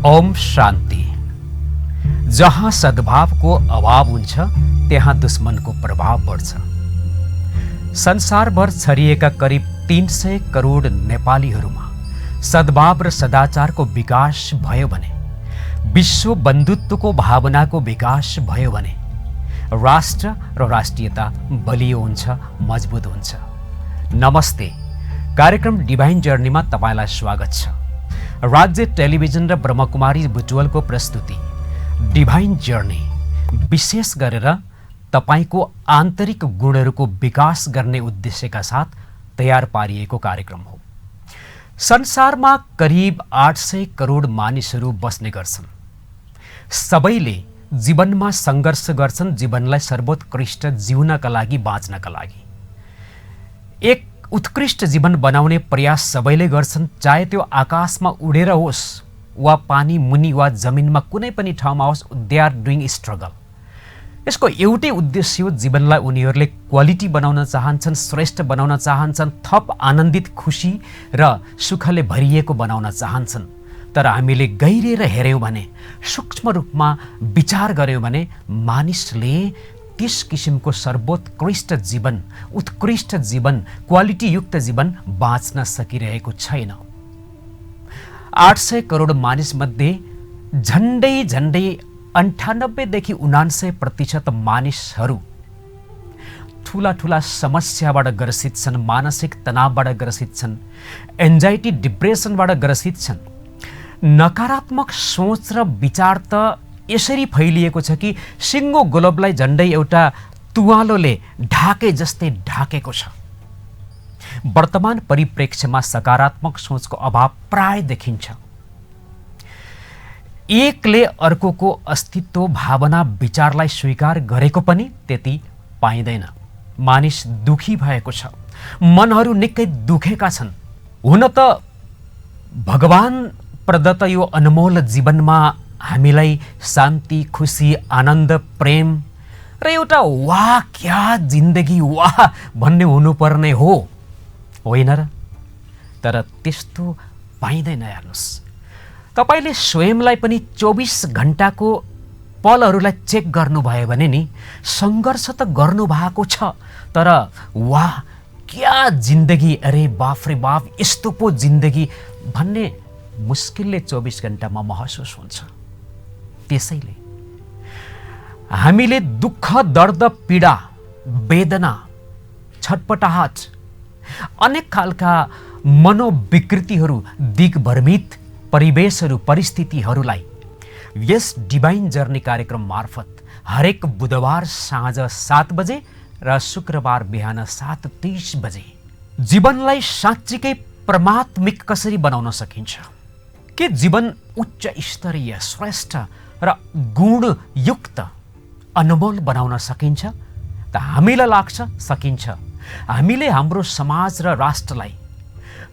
ओम शान्ति। जहाँ सद्भावको अभाव हुन्छ त्यहाँ दुश्मनको प्रभाव बढ्छ। संसारभर छरिएका करिब 300 करोड नेपालीहरूमा सद्भाव र सदाचारको विकास भयो भने, विश्व बन्धुत्वको भावनाको विकास भयो भने राष्ट्र र राष्ट्रियता बलियो हुन्छ, मजबुत हुन्छ। नमस्ते। कार्यक्रम डिभाइन जर्नीमा तपाईलाई स्वागत छ। राज्य टेलिभिजन र ब्रह्मकुमारी बुटवलको प्रस्तुति डिभाइन जर्नी विशेष गरेर तपाईको आन्तरिक गुणहरूको विकास गर्ने उद्देश्यका साथ तयार पारिएको कार्यक्रम हो। संसारमा करिब 800 करोड मानिसहरू बस्ने गर्छन्। सबैले जीवनमा सङ्घर्ष गर्छन्, जीवनलाई सर्वोत्कृष्ट जिउनका लागि, बाँच्नका लागि। एक उत्कृष्ट जीवन बनाउने प्रयास सबैले गर्छन्, चाहे त्यो आकाशमा उडेर होस् वा पानी मुनि वा जमिनमा कुनै पनि ठाउँमा होस्। They are doing struggle. यसको एउटै उद्देश्य हो, जीवनलाई उनीहरूले क्वालिटी बनाउन चाहन्छन्, श्रेष्ठ बनाउन चाहन्छन्, थप आनन्दित, खुसी र सुखले भरिएको बनाउन चाहन्छन्। तर हामीले गहिरेर हेर्यौँ भने, सूक्ष्म रूपमा विचार गर्यौँ भने मानिसले त्यस किसिमको सर्वोत्कृष्ट जीवन, उत्कृष्ट जीवन, क्वालिटीयुक्त जीवन बाँच्न सकिरहेको छैन। 800 करोड मानिसमध्ये झन्डै 98 देखि 99% मानिसहरू ठुला ठुला समस्याबाट ग्रसित छन्, मानसिक तनावबाट ग्रसित छन्, एन्जाइटी डिप्रेसनबाट ग्रसित छन्। नकारात्मक सोच र विचार त यसरी फैलिएको छ कि सिङ्गो ग्लोबलाई झन्डै एउटा तुवालोले ढाके जस्तै ढाकेको छ। वर्तमान परिप्रेक्ष्यमा सकारात्मक सोचको अभाव प्राय देखिन्छ। एकले अर्कोको अस्तित्व, भावना, विचारलाई स्वीकार गरेको पनि त्यति पाइँदैन। मानिस दुखी भएको छ, मनहरू निकै दुखेका छन्। हुन त भगवान प्रदत्त यो अनमोल जीवनमा हामीलाई शान्ति, खुसी, आनन्द, प्रेम र एउटा वाह क्या जिन्दगी, वाह भन्ने हुनुपर्ने हो, होइन र? तर त्यस्तो पाइँदैन। हेर्नुहोस्, तपाईले स्वयंलाई पनि 24 घण्टाको पलहरूलाई चेक गर्नुभयो भने नि सङ्घर्ष त गर्नुभएको छ, तर वाह क्या जिन्दगी, अरे बाफ रे बाफ, यस्तो पो जिन्दगी भन्ने मुस्किलले 24 घण्टामा महसुस हुन्छ। त्यसैले हामीले दुःख, दर्द, पीडा, वेदना, छटपटाहट, अनेक खालका मनोविकृतिहरू, दिग्भ्रमित परिवेशहरू, परिस्थितिहरूलाई यस डिभाइन जर्नी कार्यक्रम मार्फत हरेक बुधबार साँझ 7 बजे र शुक्रबार बिहान 7:30 बजे जीवनलाई साँच्चीकै परमात्मिक कसरी बनाउन सकिन्छ, के जीवन उच्च स्तरीय, श्रेष्ठ र गुणयुक्त, अनमोल बनाउन सकिन्छ? त हामीलाई लाग्छ सकिन्छ। हामीले हाम्रो समाज र राष्ट्रलाई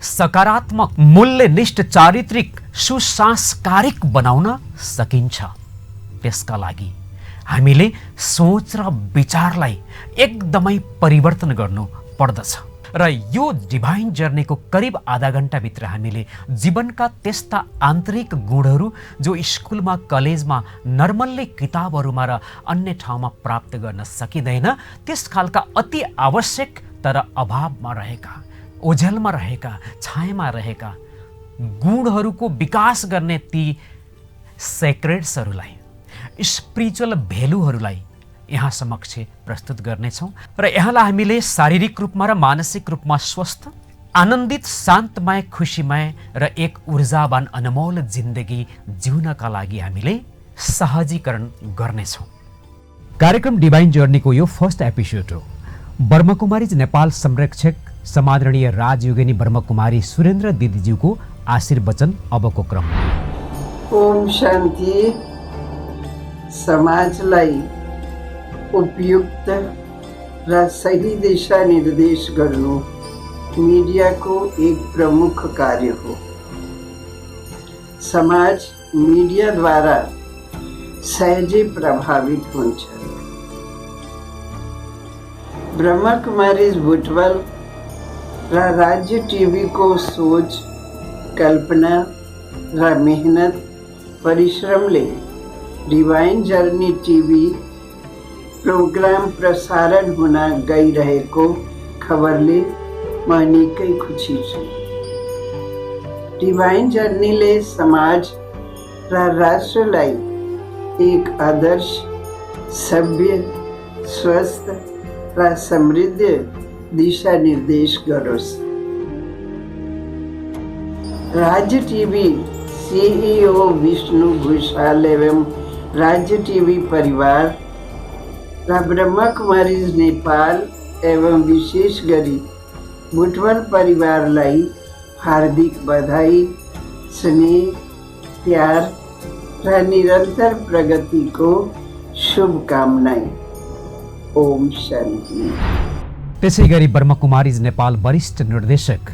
सकारात्मक, मूल्यनिष्ठ, चारित्रिक, सुसंस्कारिक बनाउन सकिन्छ। त्यसका लागि हामीले सोच र विचारलाई एकदमै परिवर्तन गर्नु पर्दछ। र यो डिभाइन जर्नीको करिब आधा घण्टाभित्र हामीले जीवनका त्यस्ता आन्तरिक गुणहरू जो स्कुलमा, कलेजमा, नर्मल्ली किताबहरूमा र अन्य ठाउँमा प्राप्त गर्न सकिँदैन, त्यस खालका अति आवश्यक तर अभावमा रहेका, ओझेलमा रहेका, छायामा रहेका गुणहरूको विकास गर्ने ती सेक्रेट्सहरूलाई, स्पिरिचुअल भेल्युहरूलाई यहाँ समक्ष प्रस्तुत गर्नेछौँ। र यहाँलाई हामीले शारीरिक रूपमा र मानसिक रूपमा स्वस्थ, आनन्दित, शान्तमय, खुसीमय र एक ऊर्जावान अनमोल जिन्दगी जिउनका लागि हामीले सहजीकरण गर्नेछौँ। कार्यक्रम डिभाइन जर्नीको यो फर्स्ट एपिसोड हो। ब्रह्मकुमारी नेपाल संरक्षक समादरणीय राजयोगिनी ब्रह्मकुमारी सुरेन्द्र दिदीज्यूको आशीर्वचन अबको क्रम। ओम शान्ति। समाजलाई उपयुक्त र सही दिशा निर्देश गर्नु मिडियाको एक प्रमुख कार्य हो। समाज मिडियाद्वारा सहजै प्रभावित हुन्छ। ब्रह्मकुमारी बुटवल र राज्य टिभीको सोच, कल्पना र मेहनत परिश्रमले डिभाइन जर्नी टिभी प्रोग्राम प्रसारण हुन गइरहेको खबरले म निकै खुसी छु। डिभाइन जर्नीले समाज र राष्ट्रलाई एक आदर्श, सभ्य, स्वस्थ र समृद्ध दिशा निर्देश गरोस्। राज्य टिभी सीईओ विष्णु भूषाल एवं राज्य टिभी परिवार र ब्रह्मकुमारीज नेपाल एवं विशेष गरी बुटवल परिवारलाई हार्दिक बधाई, स्नेह, प्यार र निरन्तर प्रगतिको शुभकामनाएं। ओम शान्ति। त्यसै गरी ब्रह्मकुमारीज नेपाल वरिष्ठ निर्देशक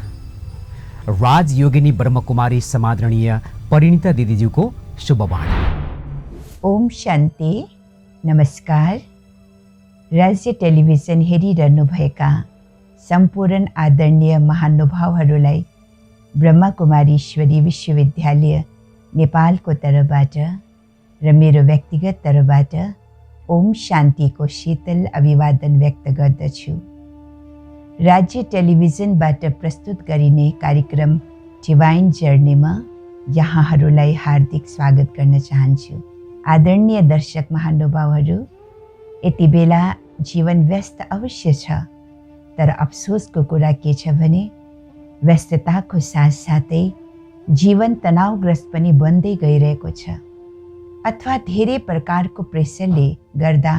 राजयोगिनी ब्रह्मकुमारी समादरणीय परिणीता दिदीज्यूको शुभवाणी। ओम शान्ति। नमस्कार। राज्य टेलिभिजन हेरिरहनुभएका सम्पूर्ण आदरणीय महानुभावहरूलाई ब्रह्मकुमारीश्वरी विश्वविद्यालय नेपालको तर्फबाट र मेरो व्यक्तिगत तर्फबाट ओम शान्तिको शीतल अभिवादन व्यक्त गर्दछु। राज्य टेलिभिजनबाट प्रस्तुत गरिने कार्यक्रम डिभाइन जर्नीमा यहाँहरूलाई हार्दिक स्वागत गर्न चाहन्छु। आदरणीय दर्शक महानुभावहरू, यति बेला जीवन व्यस्त अवश्य छ, तर अफसोसको कुरा के छ भने व्यस्तताको साथसाथै जीवन तनावग्रस्त पनि बन्दै गइरहेको छ, अथवा धेरै प्रकारको प्रेसरले गर्दा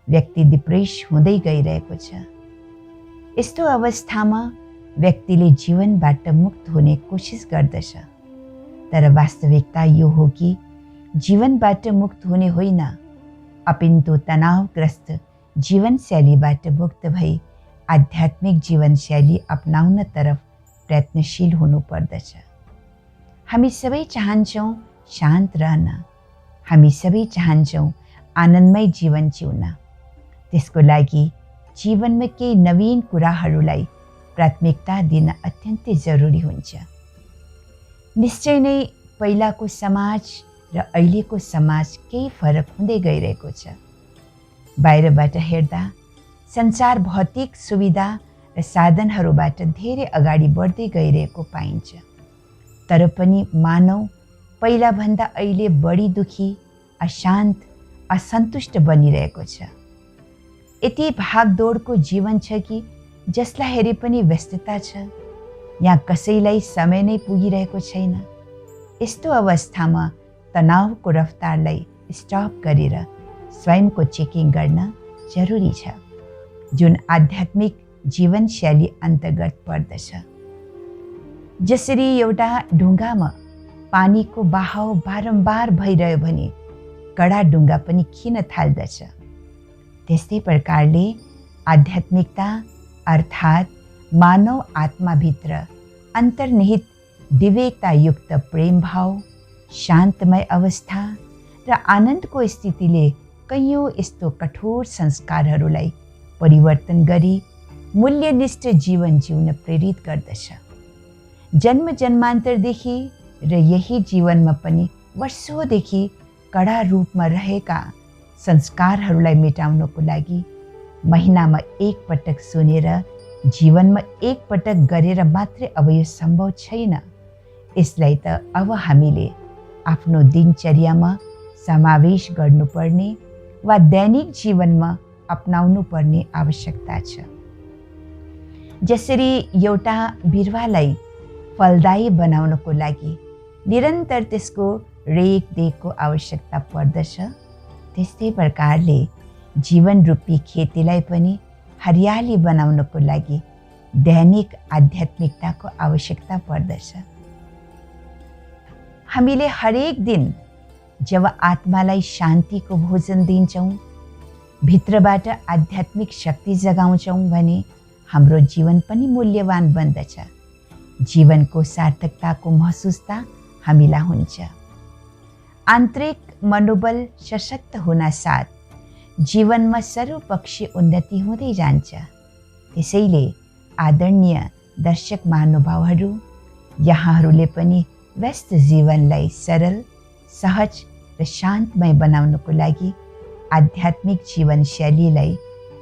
व्यक्ति डिप्रेस हुँदै गइरहेको छ। यस्तो अवस्थामा व्यक्तिले जीवनबाट मुक्त हुने कोसिस गर्दछ, तर वास्तविकता यो हो कि जीवनबाट मुक्त हुने होइन, अपिन्तु तनावग्रस्त जीवनशैलीबाट मुक्त भई आध्यात्मिक जीवनशैली अपनाउन तरफ प्रयत्नशील हुनुपर्दछ। हामी सबै चाहन्छौँ शान्त रहन, हामी सबै चाहन्छौँ आनन्दमय जीवन जिउन। त्यसको लागि जीवनमा केही नवीन कुराहरूलाई प्राथमिकता दिन अत्यन्तै जरुरी हुन्छ। निश्चय नै पहिलाको समाज र अहिलेको समाज केही फरक हुँदै गइरहेको छ। बाहिरबाट हेर्दा संसार भौतिक सुविधा र साधनहरूबाट धेरै अगाडि बढ्दै गइरहेको पाइन्छ, तर पनि मानव पहिलाभन्दा अहिले बढी दुखी, अशान्त, असन्तुष्ट बनिरहेको छ। यति भागदौडको जीवन छ कि जसलाई हेरे पनि व्यस्तता छ, यहाँ कसैलाई समय नै पुगिरहेको छैन। यस्तो अवस्थामा तनावको रफ्तारलाई स्टप गरेर स्वयंको चेकिङ गर्न जरुरी छ, जुन आध्यात्मिक जीवनशैली अन्तर्गत पर्दछ। जसरी एउटा ढुङ्गामा पानीको बहाव बारम्बार भइरह्यो भने कडा ढुङ्गा पनि खिन थाल्दछ, त्यस्तै प्रकारले आध्यात्मिकता अर्थात् मानव आत्माभित्र अन्तर्निहित विवेकतायुक्त प्रेम भाव, शान्तमय अवस्था र आनन्दको स्थितिले कैयौँ यस्तो कठोर संस्कारहरूलाई परिवर्तन गरी मूल्यनिष्ठ जीवन जिउन प्रेरित गर्दछ। जन्म जन्मान्तरदेखि र यही जीवनमा पनि वर्षौँदेखि कडा रूपमा रहेका संस्कारहरूलाई मेटाउनको लागि महिनामा एक पटक सुनेर जीवनमा एक पटक गरेर मात्रै अब यो सम्भव छैन। यसलाई त अब हामीले आफ्नो दिनचर्यामा समावेश गर्नुपर्ने वा दैनिक जीवनमा अपनाउनु पर्ने आवश्यकता छ। जसरी एउटा बिरुवालाई फलदायी बनाउनको लागि निरन्तर त्यसको रेखदेखको आवश्यकता पर्दछ, त्यस्तै प्रकारले जीवन रूपी खेतीलाई पनि हरियाली बनाउनको लागि दैनिक आध्यात्मिकताको आवश्यकता पर्दछ। हामीले हरेक दिन जब आत्मालाई शान्तिको भोजन दिन्छौँ, भित्रबाट आध्यात्मिक शक्ति जगाउँछौँ भने हाम्रो जीवन पनि मूल्यवान बन्दछ। जीवनको सार्थकताको महसुसता हामीलाई हुन्छ। आन्तरिक मनोबल सशक्त हुनासाथ जीवनमा सर्वपक्षीय उन्नति हुँदै जान्छ। त्यसैले आदरणीय दर्शक महानुभावहरू, यहाँहरूले पनि व्यस्त जीवनलाई सरल, सहज र शान्तमय बनाउनको लागि आध्यात्मिक जीवनशैलीलाई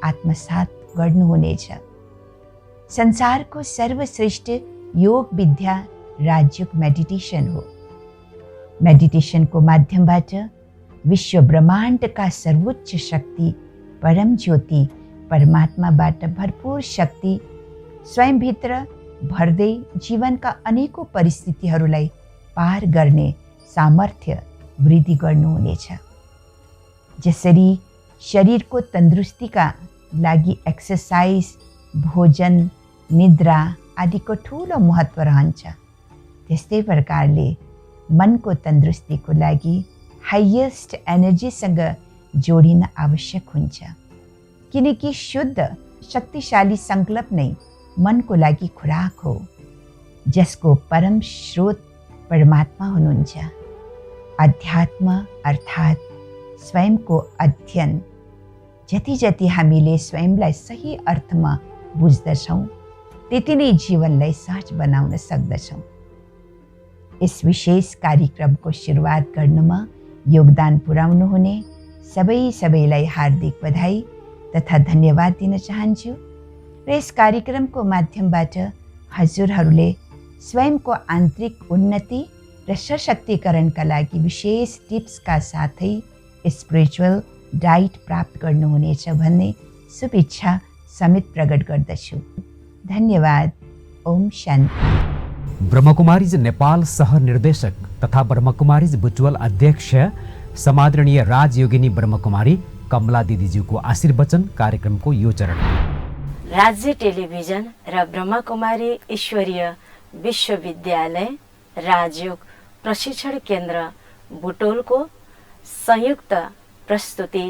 आत्मसात गर्नुहुनेछ। संसारको सर्वश्रेष्ठ योग विद्या राजयोग मेडिटेसन हो। मेडिटेसनको माध्यमबाट विश्व ब्रह्माण्डका सर्वोच्च शक्ति परम ज्योति परमात्माबाट भरपूर शक्ति स्वयंभित्र भर्दै जीवनका अनेकौं परिस्थितिहरूलाई पार गर्ने सामर्थ्य वृद्धि गर्नुहुनेछ। जसरी शरीरको तन्दुरुस्तीका लागि एक्सरसाइज, भोजन, निद्रा आदिको ठुलो महत्त्व रहन्छ, त्यस्तै प्रकारले मनको तन्दुरुस्तीको लागि हाइएस्ट एनर्जीसँग जोडिन आवश्यक हुन्छ। किनकि शुद्ध शक्तिशाली सङ्कल्प नै मनको लागि खुराक हो, जसको परम स्रोत परमात्मा हुनुहुन्छ। अध्यात्म अर्थात् स्वयंको अध्ययन। जति जति हामीले स्वयंलाई सही अर्थमा बुझ्दछौँ त्यति नै जीवनलाई सहज बनाउन सक्दछौँ। यस विशेष कार्यक्रमको सुरुवात गर्नमा योगदान पुर्याउनुहुने सबैलाई हार्दिक बधाई तथा धन्यवाद दिन चाहन्छु। र यस कार्यक्रमको माध्यमबाट हजुरहरूले स्वयंको आन्तरिक उन्नति र सशक्तिकरणका लागि विशेष टिप्सका साथै स्पिरिचुअल डाइट प्राप्त गर्नुहुनेछ भन्ने शुभेच्छा समेत प्रकट गर्दछु। धन्यवाद। ओम शान्ति। ब्रह्मकुमारीज नेपाल सह निर्देशक तथा ब्रह्मकुमारीज बुटवल अध्यक्ष समादरणीय राजयोगिनी ब्रह्मकुमारी कमला दिदीज्यूको आशीर्वचन कार्यक्रमको यो चरण। राज्य टेलिभिजन र ब्रह्मकुमारी ईश्वरीय विश्वविद्यालय राजयोग प्रशिक्षण केन्द्र बुटोलको संयुक्त प्रस्तुति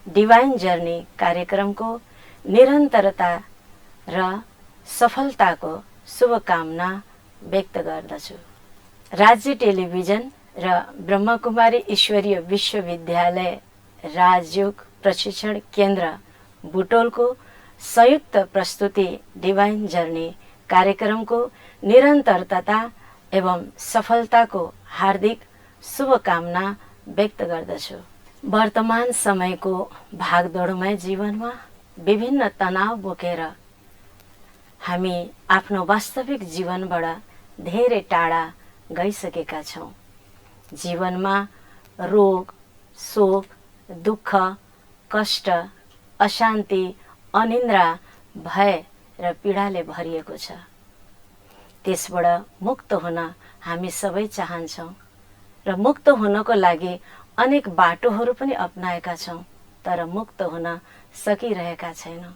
डिभाइन जर्नी कार्यक्रमको निरन्तरता र सफलताको शुभकामना व्यक्त गर्दछु। राज्य टेलिभिजन र ब्रह्मकुमारी ईश्वरीय विश्वविद्यालय राजयोग प्रशिक्षण केन्द्र बुटोलको संयुक्त प्रस्तुति डिभाइन जर्नी कार्यक्रमको निरन्तरता एवं सफलताको हार्दिक शुभकामना व्यक्त गर्दछु। वर्तमान समयको भागदौडमय जीवनमा विभिन्न तनाव बोकेर हामी आफ्नो वास्तविक जीवनबाट धेरै टाढा गइसकेका छौँ। जीवनमा रोग, शोक, दुःख, कष्ट, अशान्ति, अनिन्द्रा, भय र पीडाले भरिएको छ। त्यसबाट मुक्त हुन हामी सबै चाहन्छौँ र मुक्त हुनको लागि अनेक बाटोहरू पनि अपनाएका छौँ, तर मुक्त हुन सकिरहेका छैनौँ।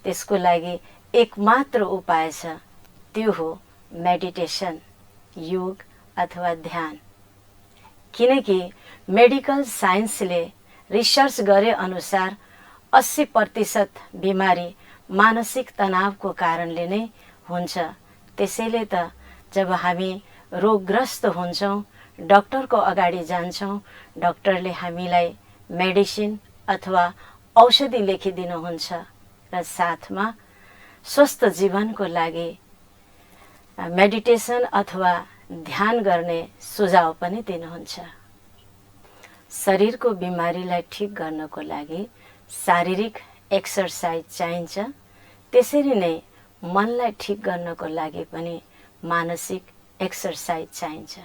त्यसको लागि एकमात्र उपाय छ, त्यो हो मेडिटेसन, योग अथवा ध्यान। किनकि मेडिकल साइन्सले रिसर्च गरे अनुसार 80% बिमारी मानसिक तनावको कारणले नै हुन्छ। त्यसैले त जब हामी रोगग्रस्त हुन्छौँ, डाक्टरको अगाडि जान्छौँ, डाक्टरले हामीलाई मेडिसिन अथवा औषधि लेखिदिनुहुन्छ र साथमा स्वस्थ जीवनको लागि मेडिटेसन अथवा ध्यान गर्ने सुझाव पनि दिनुहुन्छ। शरीरको बिमारीलाई ठिक गर्नको लागि शारीरिक एक्सरसाइज चाहिन्छ, त्यसरी नै मनलाई ठिक गर्नको लागि पनि मानसिक एक्सरसाइज चाहिन्छ।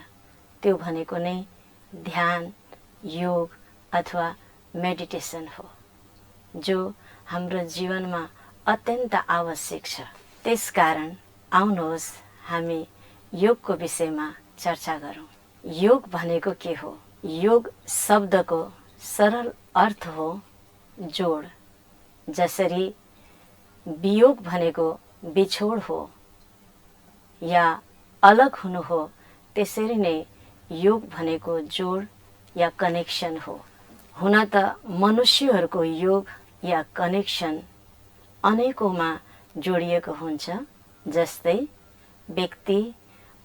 त्यो भनेको नै ध्यान, योग अथवा मेडिटेसन हो, जो हाम्रो जीवनमा अत्यन्त आवश्यक छ। त्यसकारण आउनुहोस् हामी योगको विषयमा चर्चा गरौँ। योग भनेको के हो? योग शब्दको सरल अर्थ हो जोड। जसरी वियोग भनेको बिछोड हो या अलग हुनु हो, त्यसरी नै योग भनेको जोड या कनेक्सन हो। हुन त मनुष्यहरूको योग या कनेक्सन अनेकौँमा जोडिएको हुन्छ, जस्तै व्यक्ति,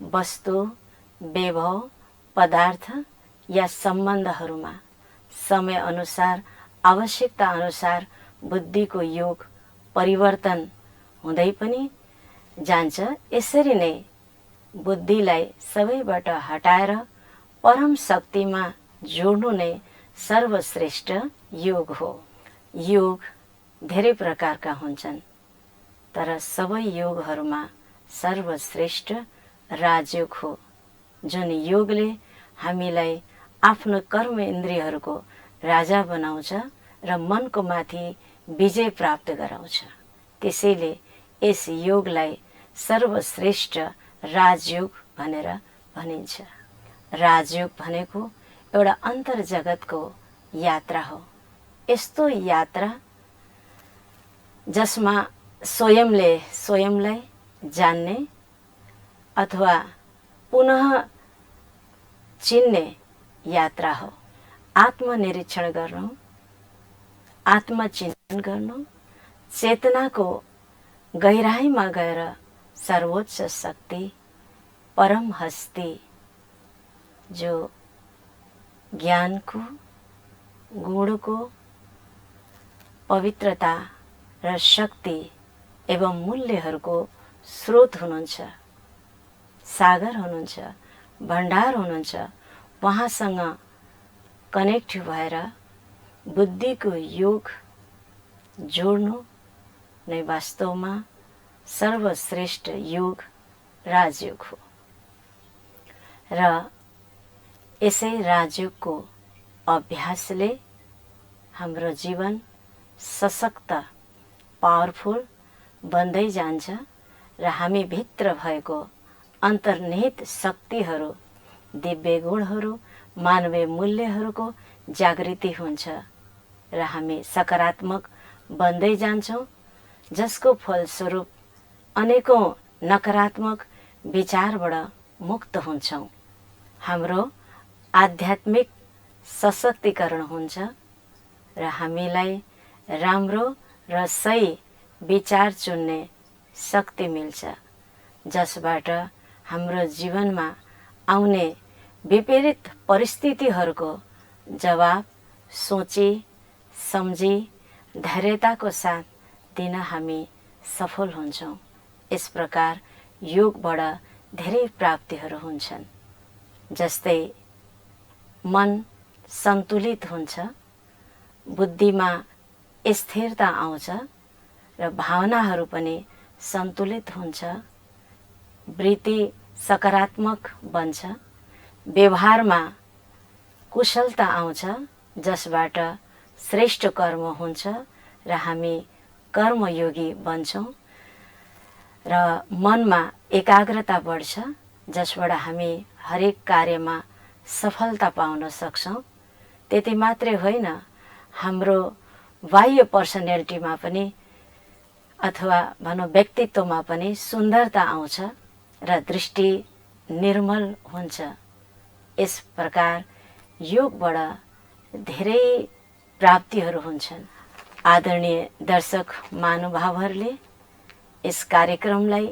वस्तु, वैभव, पदार्थ या सम्बन्धहरूमा समय अनुसार, आवश्यकता अनुसार बुद्धिको योग परिवर्तन हुँदै पनि जान्छ। यसरी नै बुद्धिलाई सबैबाट हटाएर परम शक्तिमा जोड्नु नै सर्वश्रेष्ठ योग हो। योग धेरै प्रकारका हुन्छन्, तर सबै योगहरूमा सर्वश्रेष्ठ राजयोग हो, जुन योगले हामीलाई आफ्नो कर्म इन्द्रियहरूको राजा बनाउँछ र मनको माथि विजय प्राप्त गराउँछ। त्यसैले यस योगलाई सर्वश्रेष्ठ राजयोग भनेर भनिन्छ। राजयोग भनेको एउटा अन्तर्जगतको यात्रा हो। यस्तो यात्रा जसमा स्वयंले स्वयंलाई जान्ने अथवा पुनः चिन्ने यात्रा हो। आत्मनिरीक्षण गर्नु, आत्मचिन्तन गर्नु, चेतनाको गहिराईमा गएर सर्वोच्च शक्ति, परम हस्ती जो ज्ञानको, गुणको, पवित्रता र शक्ति एवं मूल्यहरूको स्रोत हुनुहुन्छ, सागर हुनुहुन्छ, भण्डार हुनुहुन्छ, उहाँसँग कनेक्ट भएर बुद्धिको योग जोड्नु नै वास्तवमा सर्वश्रेष्ठ योग राजयोग हो। र यसै राजयोगको अभ्यासले हाम्रो जीवन सशक्त, पावरफुल बन्दै जान्छ र हामी भित्र भएको अन्तर्निहित शक्तिहरू, दिव्य गुणहरू, मानवीय मूल्यहरूको जागृति हुन्छ र हामी सकारात्मक बन्दै जान्छौँ, जसको फलस्वरूप अनेकौं नकारात्मक विचारबाट मुक्त हुन्छौँ। हाम्रो आध्यात्मिक सशक्तिकरण हुन्छ र हामीलाई राम्रो र सही विचार चुन्ने शक्ति मिल्छ, जसबाट हाम्रो जीवनमा आउने विपरीत परिस्थितिहरूको जवाब सोची सम्झी धैर्यताको साथ दिन हामी सफल हुन्छौँ। यस प्रकार योगबाट धेरै प्राप्तिहरू हुन्छन्, जस्तै मन सन्तुलित हुन्छ, बुद्धिमा स्थिरता आउँछ र भावनाहरू पनि सन्तुलित हुन्छ, वृत्ति सकारात्मक बन्छ, व्यवहारमा कुशलता आउँछ, जसबाट श्रेष्ठ कर्म हुन्छ र हामी कर्मयोगी बन्छौँ र मनमा एकाग्रता बढ्छ, जसबाट हामी हरेक कार्यमा सफलता पाउन सक्छौँ। त्यति मात्रै होइन, हाम्रो बाह्य पर्सनालिटीमा पनि अथवा भनौँ व्यक्तित्वमा पनि सुन्दरता आउँछ र दृष्टि निर्मल हुन्छ। यस प्रकार योगबाट धेरै प्राप्तिहरू हुन्छन्। आदरणीय दर्शक महानुभावहरूले यस कार्यक्रमलाई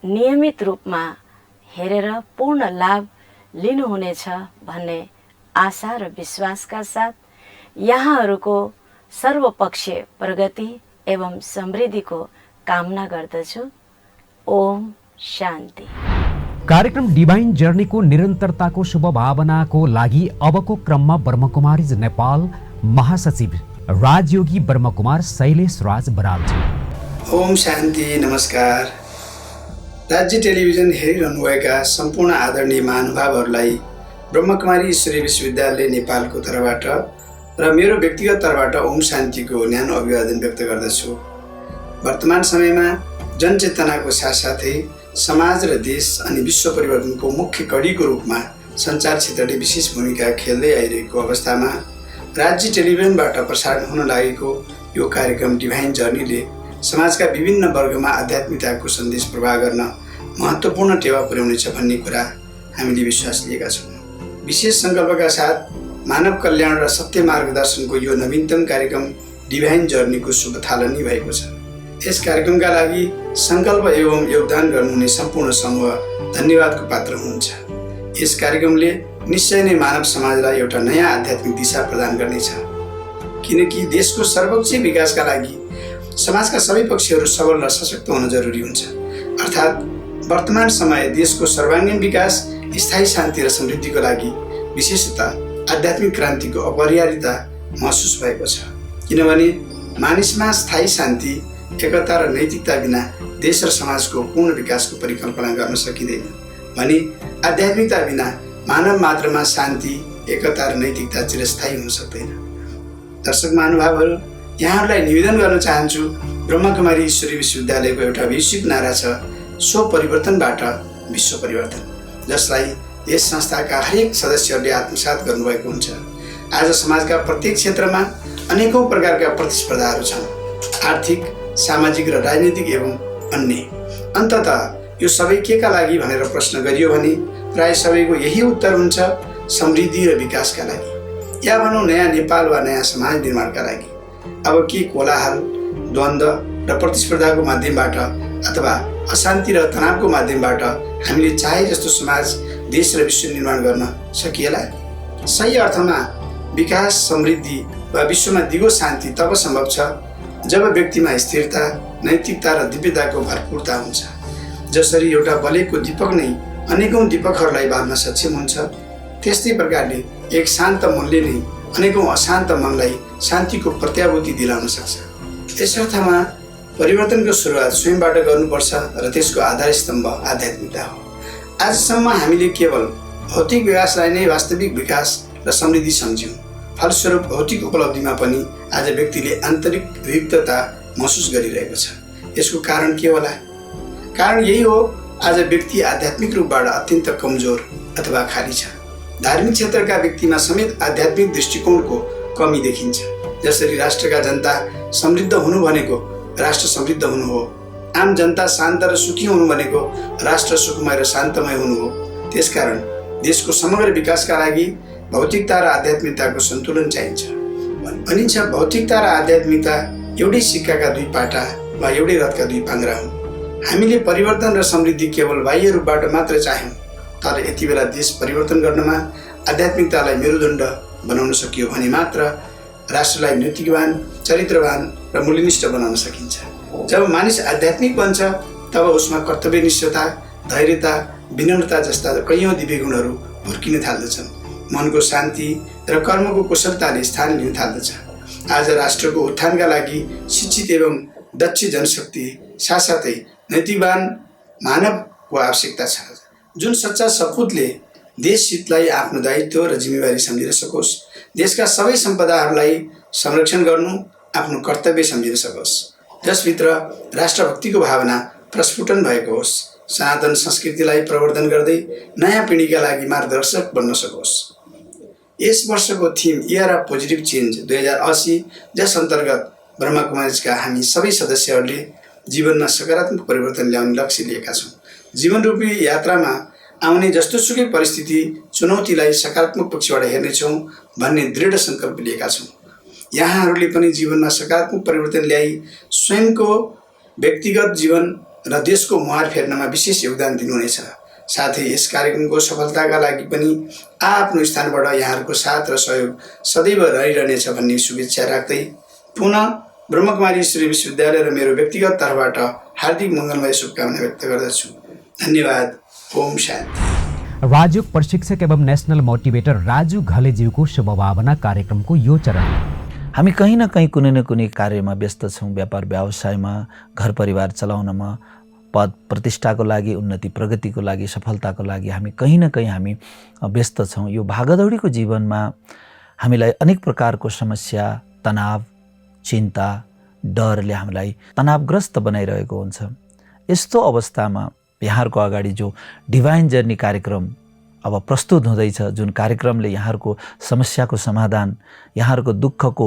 नियमित रूपमा हेरेर पूर्ण लाभ लिनुहुनेछ भन्ने आशा र विश्वासका साथ यहाँहरूको सर्वपक्षीय प्रगति एवं समृद्धिको कामना गर्दछु। ओम शान्ति। कार्यक्रम डिभाइन जर्नीको निरन्तरताको शुभ भावनाको लागि अबको क्रममा ब्रह्मकुमारीज नेपाल महासचिव राजयोगी ब्रह्मकुमार शैलेश राज बरालजी। ओम शान्ति। नमस्कार। राज्य टेलिभिजन हेरिरहनुभएका सम्पूर्ण आदरणीय महानुभावहरूलाई ब्रह्मकुमारी ईश्वरीय विश्वविद्यालय नेपालको तर्फबाट र मेरो व्यक्तिगत तर्फबाट ओम शान्तिको न्यानो अभिवादन व्यक्त गर्दछु। वर्तमान समयमा जनचेतनाको साथसाथै समाज र देश अनि विश्व परिवर्तनको मुख्य कडीको रूपमा सञ्चार क्षेत्रले विशेष भूमिका खेल्दै आइरहेको अवस्थामा राज्य टेलिभिजनबाट प्रसारण हुन लागेको यो कार्यक्रम डिभाइन जर्नीले समाजका विभिन्न वर्गमा आध्यात्मिकताको सन्देश प्रवाह गर्न महत्त्वपूर्ण टेवा पुर्याउनेछ भन्ने कुरा हामीले विश्वास लिएका छौँ। विशेष सङ्कल्पका साथ मानव कल्याण र सत्य मार्गदर्शनको यो नवीनतम कार्यक्रम डिभाइन जर्नीको शुभ थालनी भएको छ। यस कार्यक्रमका लागि सङ्कल्प एवं योगदान गर्नुहुने सम्पूर्ण समूह धन्यवादको पात्र हुनुहुन्छ। यस कार्यक्रमले निश्चय नै मानव समाजलाई एउटा नयाँ आध्यात्मिक दिशा प्रदान गर्नेछ, किनकि देशको सर्वोच्च विकासका लागि समाजका सबै पक्षहरू सबल र सशक्त हुन जरुरी हुन्छ। अर्थात् वर्तमान समय देशको सर्वाङ्गीण विकास, स्थायी शान्ति र समृद्धिको लागि विशेषतः आध्यात्मिक क्रान्तिको अपरिहार्यता महसुस भएको छ। किनभने मानिसमा स्थायी शान्ति, एकता र नैतिकता बिना देश र समाजको पूर्ण विकासको परिकल्पना गर्न सकिँदैन भने आध्यात्मिकता बिना मानव मात्रमा शान्ति, एकता र नैतिकता चिरस्थायी हुन सक्दैन। दर्शक महानुभावहरू, यहाँहरूलाई निवेदन गर्न चाहन्छु, ब्रह्मकुमारी ईश्वरीय विश्वविद्यालयको एउटा वैश्विक नारा छ, स्व परिवर्तनबाट विश्व परिवर्तन, जसलाई यस संस्थाका हरेक सदस्यहरूले आत्मसात गर्नुभएको हुन्छ। आज समाजका प्रत्येक क्षेत्रमा अनेकौं प्रकारका प्रतिस्पर्धाहरू छन्, आर्थिक, सामाजिक र राजनीतिक एवं अन्य। अन्ततः यो सबै केका लागि भनेर प्रश्न गरियो भने प्राय सबैको यही उत्तर हुन्छ, समृद्धि र विकासका लागि, या भनौँ नयाँ नेपाल वा नयाँ समाज निर्माणका लागि। अब के कोलाहल, द्वन्द्व र प्रतिस्पर्धाको माध्यमबाट अथवा अशान्ति र तनावको माध्यमबाट हामीले चाहे जस्तो समाज, देश र विश्व निर्माण गर्न सकिएला? सही अर्थमा विकास, समृद्धि वा विश्वमा दिगो शान्ति तब सम्भव छ जब व्यक्तिमा स्थिरता, नैतिकता र दिव्यताको भरपूरता हुन्छ। जसरी एउटा बलेको दीपक नै अनेकौं दीपकहरूलाई बाल्न सक्षम हुन्छ, त्यस्तै प्रकारले एक शान्त मनले नै अनेकौं अशान्त मनलाई शान्तिको प्रत्याभूति दिलाउन सक्छ। यस अर्थमा परिवर्तनको सुरुवात स्वयंबाट गर्नुपर्छ र त्यसको आधारस्तम्भ आध्यात्मिकता हो। आजसम्म हामीले केवल भौतिक विकासलाई नै वास्तविक विकास र समृद्धि सम्झ्यौँ। फलस्वरूप भौतिक उपलब्धिमा पनि आज व्यक्तिले आन्तरिक रिक्तता महसुस गरिरहेको छ। यसको कारण के होला? कारण यही हो, आज व्यक्ति आध्यात्मिक रूपबाट अत्यन्त कमजोर अथवा खाली छ। धार्मिक क्षेत्रका व्यक्तिमा समेत आध्यात्मिक दृष्टिकोणको कमी देखिन्छ। जसरी राष्ट्रका जनता समृद्ध हुनु भनेको राष्ट्र समृद्ध हुनु हो, आम जनता शान्त र सुखी हुनु भनेको राष्ट्र सुखमय र शान्तमय हुनु हो। त्यसकारण देशको समग्र विकासका लागि भौतिकता र आध्यात्मिकताको सन्तुलन चाहिन्छ। भनिन्छ भौतिकता र आध्यात्मिकता एउटै सिक्काका दुई पाटा वा एउटै रथका दुई पाङ्ग्रा हुन्। हामीले परिवर्तन र समृद्धि केवल बाह्य रूपबाट मात्र चाह्यौँ, तर यति बेला देश परिवर्तन गर्नमा आध्यात्मिकतालाई मेरुदण्ड बनाउन सकियो भने मात्र राष्ट्रलाई नैतिकवान, चरित्रवान र मूल्यनिष्ठ बनाउन सकिन्छ। जब मानिस आध्यात्मिक बन्छ तब उसमा कर्तव्यनिष्ठता, धैर्यता, विनम्रता जस्ता कैयौँ दिव्य गुणहरू हुर्किन थाल्दछन्। मनको शान्ति र कर्मको कुशलताले स्थान लिन थाल्दछ। आज राष्ट्रको उत्थानका लागि शिक्षित एवं दक्ष जनशक्ति साथसाथै नैतिकवान मानवको आवश्यकता छ, जुन सच्चा सपुतले देश हितलाई आफ्नो दायित्व र जिम्मेवारी सम्झिन सकोस्, देशका सबै सम्पदाहरूलाई संरक्षण गर्नु आफ्नो कर्तव्य सम्झिन सकोस्, जसभित्र राष्ट्रभक्तिको भावना प्रस्फुटन भएको होस्, सनातन संस्कृतिलाई प्रवर्धन गर्दै नयाँ पिँढीका लागि मार्गदर्शक बन्न सकोस्। यस वर्षको theme year of positive change 2080, जस अन्तर्गत ब्रह्मकुमारीका हामी सबै सदस्यहरूले जीवनमा सकारात्मक परिवर्तन ल्याउने लक्ष्य लिएका छौँ। जीवनरूपी यात्रामा आउने जस्तोसुकै परिस्थिति, चुनौतीलाई सकारात्मक पक्षबाट हेर्नेछौँ भन्ने दृढ सङ्कल्प लिएका छौँ। यहाँहरूले पनि जीवनमा सकारात्मक परिवर्तन ल्याई स्वयंको व्यक्तिगत जीवन र देशको मुहार फेर्नमा विशेष योगदान दिनुहुनेछ। साथै यस कार्यक्रमको सफलताका लागि पनि आफ्नो स्थानबाट यहाँहरूको साथ र सहयोग सदैव रहिरहनेछ भन्ने शुभेच्छा राख्दै पुनः ब्रह्मकुमारी ईश्वरीय विश्वविद्यालय र मेरो व्यक्तिगत तर्फबाट हार्दिक मङ्गलमय शुभकामना व्यक्त गर्दछु। धन्यवाद। ओम शान्ति। राजयोग प्रशिक्षक एवं नेशनल मोटिवेटर राजु घलेज्यूको शुभभावना कार्यक्रमको यो चरण। हामी कहीँ न कहीँ कुनै न कुनै कार्यमा व्यस्त छौँ। व्यापार व्यवसायमा, घर परिवार चलाउनमा, पद प्रतिष्ठाको लागि, उन्नति प्रगतिको लागि, सफलताको लागि हामी कहीँ न कहीँ हामी व्यस्त छौँ। यो भागदौडीको जीवनमा हामीलाई अनेक प्रकारको समस्या, तनाव, चिन्ता, डरले हामीलाई तनावग्रस्त बनाइरहेको हुन्छ। यस्तो अवस्थामा यहाँहरूको अगाडि जो डिभाइन जर्नी कार्यक्रम अब प्रस्तुत हुँदैछ, जुन कार्यक्रमले यहाँहरूको समस्याको समाधान, यहाँहरूको दुःखको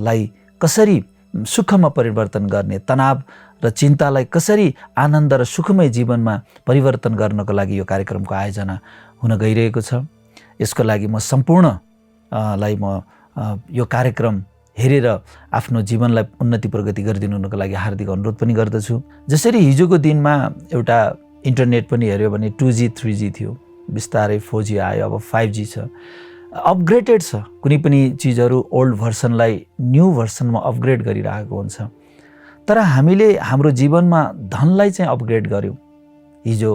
लाई कसरी सुखमा परिवर्तन गर्ने, तनाव र चिन्तालाई कसरी आनन्द र सुखमय जीवनमा परिवर्तन गर्नको लागि यो कार्यक्रमको आयोजना हुन गइरहेको छ। यसको लागि म सम्पूर्णलाई म यो कार्यक्रम हेरेर आफ्नो जीवनलाई उन्नति प्रगति गरिदिनुको लागि हार्दिक अनुरोध पनि गर्दछु। जसरी हिजोको दिनमा एउटा इन्टरनेट पनि हेऱ्यो भने 2G 3G थियो, बिस्तारै 4G आयो, अब 5G छ, अपग्रेडेड छ। कुनै पनि चिजहरू ओल्ड भर्सनलाई न्यू भर्सनमा अपग्रेड गरिरहेको हुन्छ। तर हामीले हाम्रो जीवनमा धनलाई चाहिँ अपग्रेड गर्यौँ। हिजो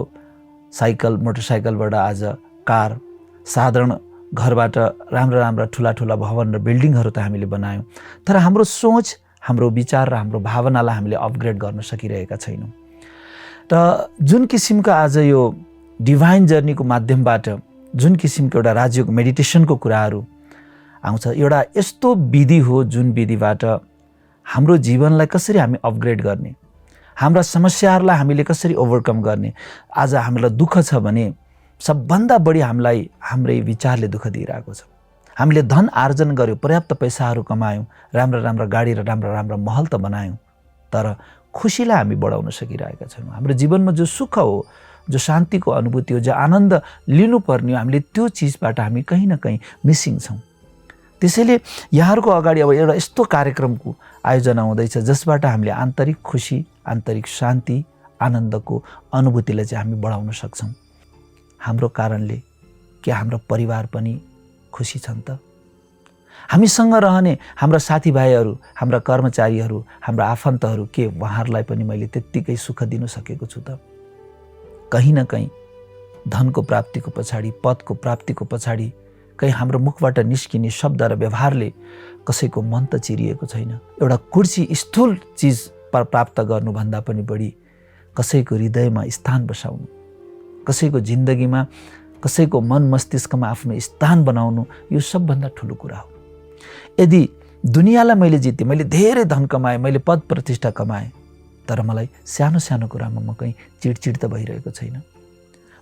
साइकल, मोटरसाइकलबाट आज कार, साधारण घरबाट राम्रा राम्रा ठुला ठुला भवन र बिल्डिङहरू त हामीले बनायौँ, तर हाम्रो सोच, हाम्रो विचार र हाम्रो भावनालाई हामीले अपग्रेड गर्न सकिरहेका छैनौँ। र जुन किसिमको आज यो डिभाइन जर्नीको माध्यमबाट जुन किसिमको एउटा राजयोग मेडिटेसनको कुराहरू आउँछ, एउटा यस्तो विधि हो जुन विधिबाट हाम्रो जीवनलाई कसरी हामी अपग्रेड गर्ने, हाम्रा समस्याहरूलाई हामीले कसरी ओभरकम गर्ने। आज हामीलाई दुःख छ भने सबभन्दा बढी हामीलाई हाम्रै विचारले दुःख दिइरहेको छ। हामीले धन आर्जन गर्यौँ, पर्याप्त पैसाहरू कमायौँ, राम्रा राम्रा गाडी र राम्रा राम्रा महल त बनायौँ, तर खुसीलाई हामी बढाउन सकिरहेका छैनौँ। हाम्रो जीवनमा जो सुख हो, जो शान्तिको अनुभूति हो, जो आनन्द लिनुपर्ने हो, हामीले त्यो चिजबाट हामी कहीँ न कहीँ मिसिङ छौँ। त्यसैले यहाँहरूको अगाडि अब एउटा यस्तो कार्यक्रमको आयोजना हुँदैछ जसबाट हामीले आन्तरिक खुसी, आन्तरिक शान्ति, आनन्दको अनुभूतिलाई चाहिँ हामी बढाउन सक्छौँ। हाम्रो कारणले के हाम्रो परिवार पनि खुसी छन् त? हामीसँग रहने हाम्रा साथीभाइहरू, हाम्रा कर्मचारीहरू, हाम्रा आफन्तहरू, के उहाँहरूलाई पनि मैले त्यत्तिकै सुख दिन सकेको छु त? कहीँ न कहीँ धनको प्राप्तिको पछाडि, पदको प्राप्तिको पछाडि कहीँ हाम्रो मुखबाट निस्किने शब्द र व्यवहारले कसैको मन त चिरिएको छैन। एउटा कुर्सी, स्थूल चिज प्राप्त गर्नुभन्दा पनि बढी कसैको हृदयमा स्थान बसाउनु, कसैको जिन्दगीमा, कसैको मन मस्तिष्कमा आफ्नो स्थान बनाउनु, यो सबभन्दा ठुलो कुरा हो। यदि दुनियाँलाई मैले जितेँ, मैले धेरै धन कमाएँ, मैले पद प्रतिष्ठा कमाएँ, तर मलाई सानो सानो कुरामा म कहीँ चिडचिड त भइरहेको छैन,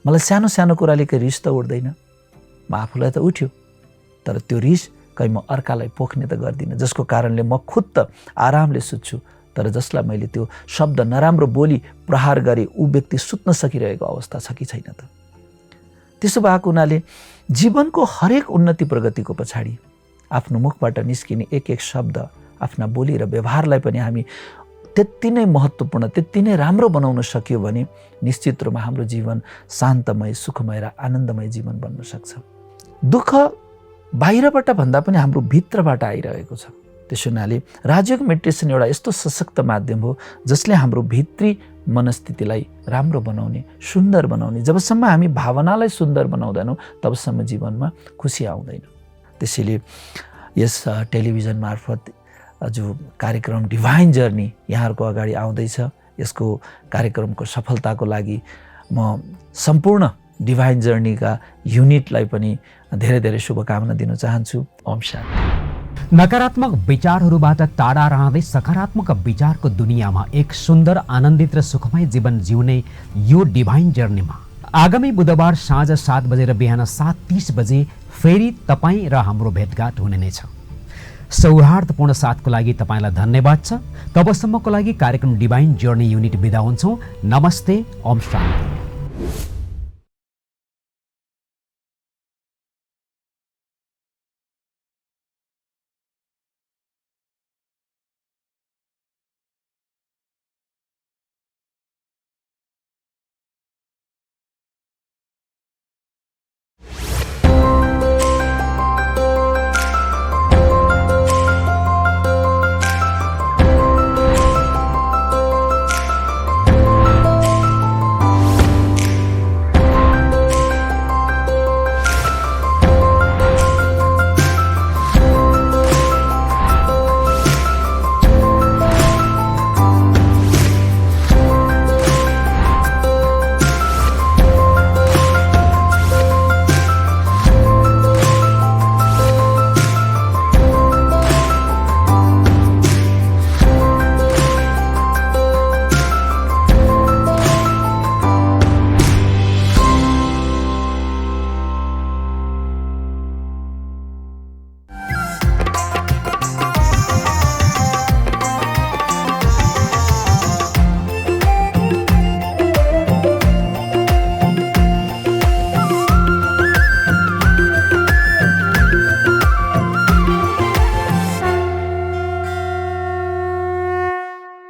मलाई सानो सानो कुराले कहीँ रिस त उठ्दैन। म आफूलाई त उठ्यो, तर त्यो रिस कहीँ म अर्कालाई पोख्ने त गर्दिनँ, जसको कारणले म खुद त आरामले सुत्छु, तर जसलाई मैले त्यो शब्द नराम्रो बोली प्रहार गरेँ ऊ व्यक्ति सुत्न सकिरहेको अवस्था छ कि छैन त? त्यसो भएको हुनाले जीवनको हरेक उन्नति प्रगतिको पछाडि आफ्नो मुखबाट निस्किने एक एक शब्द, आफ्ना बोली र व्यवहारलाई पनि हामी त्यति नै महत्त्वपूर्ण, त्यति नै राम्रो बनाउन सक्यो भने निश्चित रूपमा हाम्रो जीवन शान्तमय, सुखमय र आनन्दमय जीवन बन्न सक्छ। दुःख बाहिरबाट भन्दा पनि हाम्रो भित्रबाट आइरहेको छ। त्यसो हुनाले राजयोग मेडिटेसन एउटा यस्तो सशक्त माध्यम हो जसले हाम्रो भित्री मनस्थितिलाई राम्रो बनाउने, सुन्दर बनाउने। जबसम्म हामी भावनालाई सुन्दर बनाउँदैनौँ तबसम्म जीवनमा खुसी आउँदैन। त्यसैले यस टेलिभिजन मार्फत जो कार्यक्रम डिभाइन जर्नी यहाँहरूको अगाडि आउँदैछ, यसको कार्यक्रमको सफलताको लागि म सम्पूर्ण डिभाइन जर्नीका युनिटलाई पनि धेरै धेरै शुभकामना दिन चाहन्छु। ओम शान्ति। नकारात्मक विचारहरूबाट टाढा रहँदै सकारात्मक विचारको दुनियाँमा एक सुन्दर, आनन्दित र सुखमय जीवन जिउने यो डिभाइन जर्नीमा आगामी बुधबार साँझ 7 बजे र बिहान 7:30 बजे फेरि तपाईँ र हाम्रो भेटघाट हुने नै छ। सौहार्दपूर्ण साथको लागि तपाईँलाई धन्यवाद छ। तबसम्मको लागि कार्यक्रम डिभाइन जर्नी युनिट बिदा हुन्छौँ। नमस्ते। ओम शान्ति।